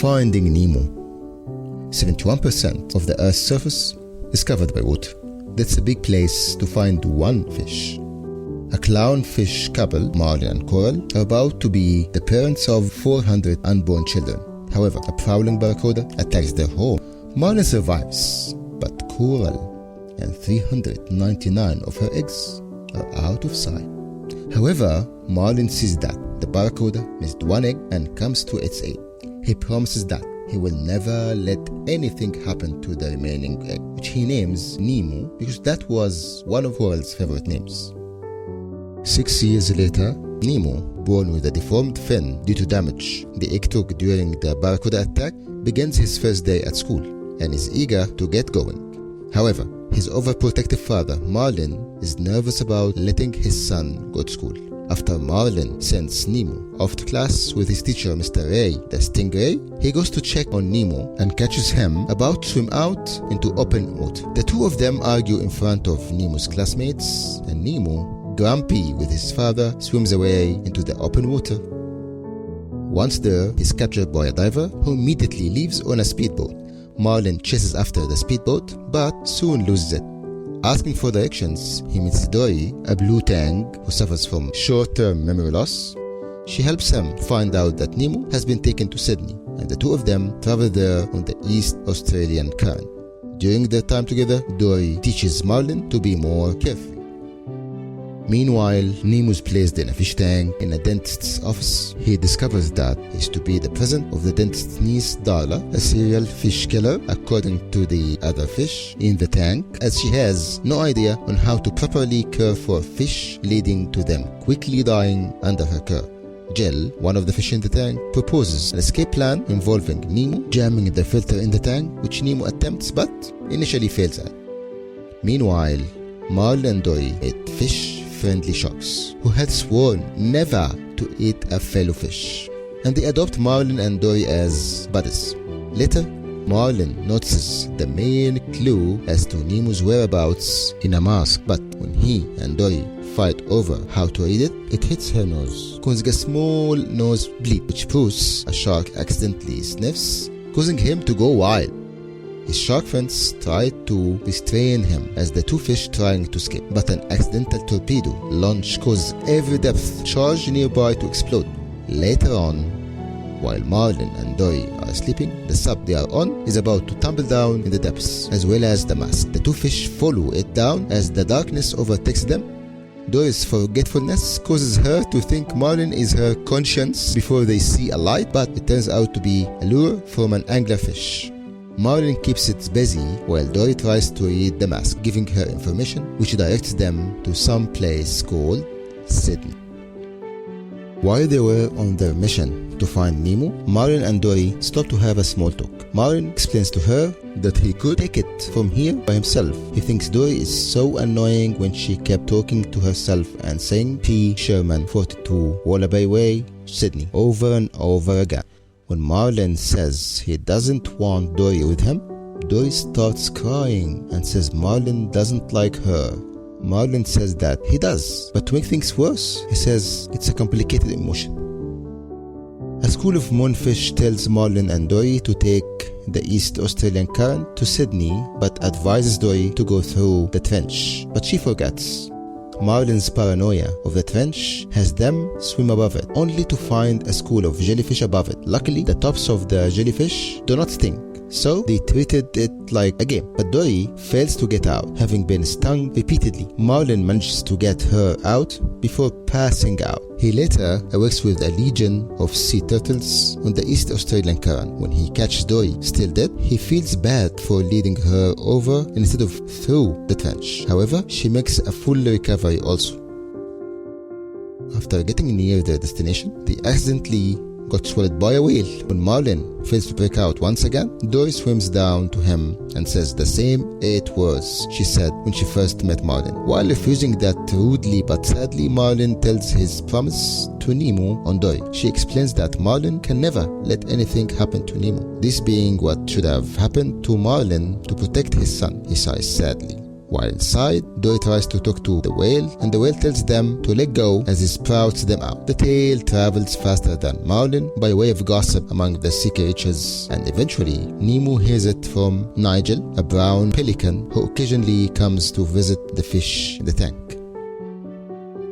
Finding Nemo. 71% of the Earth's surface is covered by water. That's a big place to find one fish. A clownfish couple, Marlin and Coral, are about to be the parents of 400 unborn children. However, a prowling barracuda attacks their home. Marlin survives, but Coral and 399 of her eggs are out of sight. However, Marlin sees that the barracuda missed one egg and comes to its aid. He promises that he will never let anything happen to the remaining egg, which he names Nemo because that was one of Coral's favorite names. 6 years later, Nemo, born with a deformed fin due to damage the egg took during the barracuda attack, begins his first day at school and is eager to get going. However, his overprotective father, Marlin, is nervous about letting his son go to school. After Marlin sends Nemo off to class with his teacher, Mr. Ray, the stingray, he goes to check on Nemo and catches him about to swim out into open water. The two of them argue in front of Nemo's classmates, and Nemo, grumpy with his father, swims away into the open water. Once there, he's captured by a diver who immediately leaves on a speedboat. Marlin chases after the speedboat, but soon loses it. Asking for directions, he meets Dory, a blue tang who suffers from short-term memory loss. She helps him find out that Nemo has been taken to Sydney, and the two of them travel there on the East Australian current. During their time together, Dory teaches Marlin to be more careful. Meanwhile, Nemo is placed in a fish tank in a dentist's office. He discovers that he's to be the present of the dentist's niece Darla, a serial fish killer according to the other fish in the tank, as she has no idea on how to properly care for fish, leading to them quickly dying under her care. Jill, one of the fish in the tank, proposes an escape plan involving Nemo jamming the filter in the tank, which Nemo attempts but initially fails at. Meanwhile, Marlin and Dory ate fish-friendly sharks who had sworn never to eat a fellow fish, and they adopt Marlin and Dory as buddies. Later, Marlin notices the main clue as to Nemo's whereabouts in a mask, but when he and Dory fight over how to read it, it hits her nose, causing a small nose bleed, which proves a shark accidentally sniffs, causing him to go wild. His shark friends try to restrain him as the two fish trying to escape, but an accidental torpedo launch causes every depth charge nearby to explode. Later on, while Marlin and Dory are sleeping, the sub they are on is about to tumble down in the depths, as well as the mask. The two fish follow it down as the darkness overtakes them. Dory's forgetfulness causes her to think Marlin is her conscience before they see a light, but it turns out to be a lure from an anglerfish. Marlin keeps it busy while Dory tries to read the mask, giving her information which directs them to some place called Sydney. While they were on their mission to find Nemo, Marlin and Dory stop to have a small talk. Marlin explains to her that he could take it from here by himself. He thinks Dory is so annoying when she kept talking to herself and saying P. Sherman 42 Wallaby Way, Sydney over and over again. When Marlin says he doesn't want Dory with him, Dory starts crying and says Marlin doesn't like her. Marlin says that he does, but to make things worse, he says it's a complicated emotion. A school of moonfish tells Marlin and Dory to take the East Australian current to Sydney, but advises Dory to go through the trench, but she forgets. Marlin's paranoia of the trench has them swim above it, only to find a school of jellyfish above it. Luckily, the tops of the jellyfish do not sting, so they treated it like a game. But Dory fails to get out, having been stung repeatedly. Marlin manages to get her out before passing out. He later works with a legion of sea turtles on the East Australian current. When he catches Dory still dead, he feels bad for leading her over instead of through the trench. However, she makes a full recovery also. After getting near their destination, they accidentally got swallowed by a whale. When Marlin fails to break out once again, Dory swims down to him and says the same 8 words she said when she first met Marlin. While refusing that rudely but sadly, Marlin tells his promise to Nemo on Dory. She explains that Marlin can never let anything happen to Nemo, this being what should have happened to Marlin to protect his son. He sighs sadly. While inside, Dory tries to talk to the whale, and the whale tells them to let go as he sprouts them out. The tale travels faster than Marlin by way of gossip among the sea creatures, and eventually Nemo hears it from Nigel, a brown pelican who occasionally comes to visit the fish in the tank.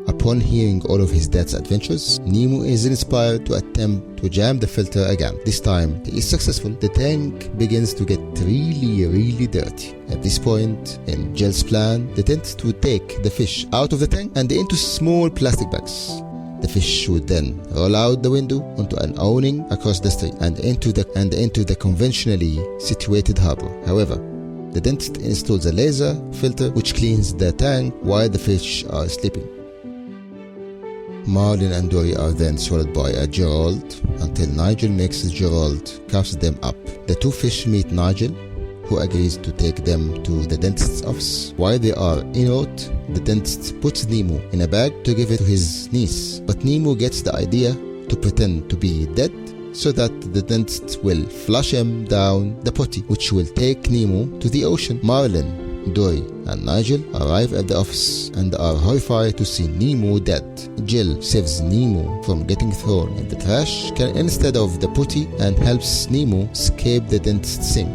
Upon hearing all of his dad's adventures, Nemo is inspired to attempt to jam the filter again. This time, he is successful. The tank begins to get really dirty. At this point, in Jill's plan, they tend to take the fish out of the tank and into small plastic bags. The fish would then roll out the window onto an awning across the street and into the conventionally situated harbor. However, the dentist installs a laser filter which cleans the tank while the fish are sleeping. Marlin and Dory are then swallowed by a Gerald until Nigel makes Gerald cuffs them up. The two fish meet Nigel, who agrees to take them to the dentist's office. While they are en route, the dentist puts Nemo in a bag to give it to his niece. But Nemo gets the idea to pretend to be dead so that the dentist will flush him down the potty, which will take Nemo to the ocean. Marlin, Dory and Nigel arrive at the office and are horrified to see Nemo dead. Jill saves Nemo from getting thrown in the trash can instead of the potty and helps Nemo escape the dentist's sink.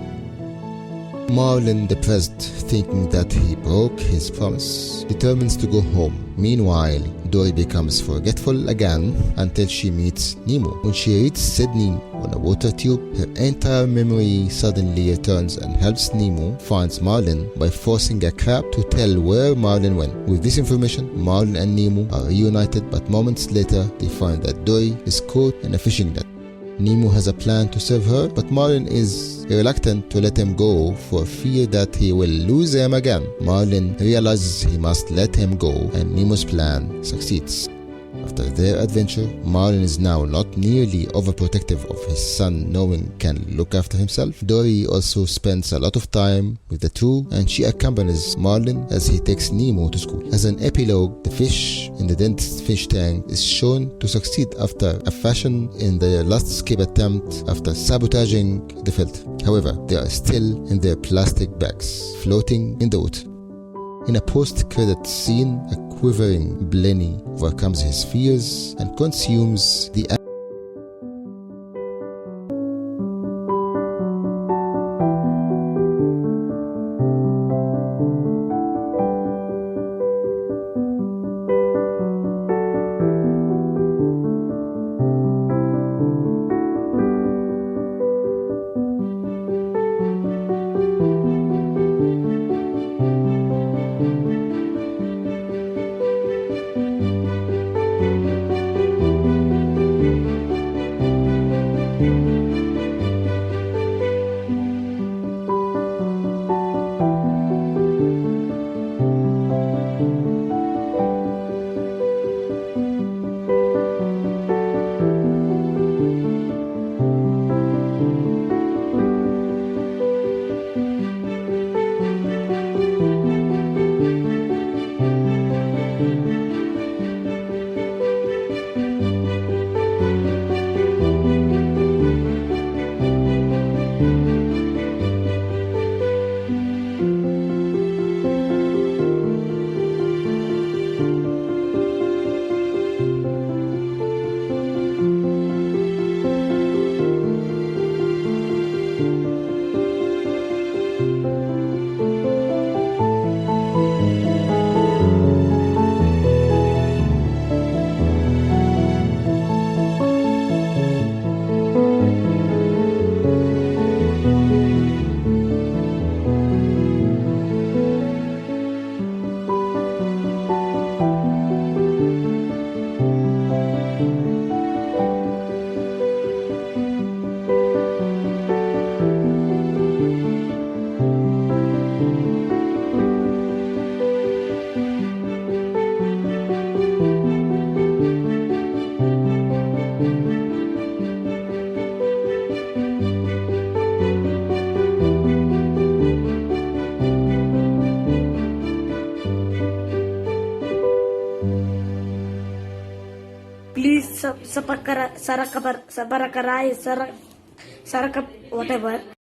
Marlin, depressed, thinking that he broke his promise, determines to go home. Meanwhile, Dory becomes forgetful again until she meets Nemo. When she reads Sydney on a water tube, her entire memory suddenly returns and helps Nemo find Marlin by forcing a crab to tell where Marlin went. With this information, Marlin and Nemo are reunited, but moments later they find that Dory is caught in a fishing net. Nemo has a plan to save her, but Marlin is reluctant to let him go for fear that he will lose him again. Marlin realizes he must let him go, and Nemo's plan succeeds. After their adventure, Marlin is now not nearly overprotective of his son, knowing he can look after himself. Dory also spends a lot of time with the two, and she accompanies Marlin as he takes Nemo to school. As an epilogue, the fish in the dentist's fish tank is shown to succeed after a fashion in their last escape attempt after sabotaging the filter. However, they are still in their plastic bags, floating in the water. In a post-credit scene, a quivering Blenny overcomes his fears and consumes the please subscribe, whatever.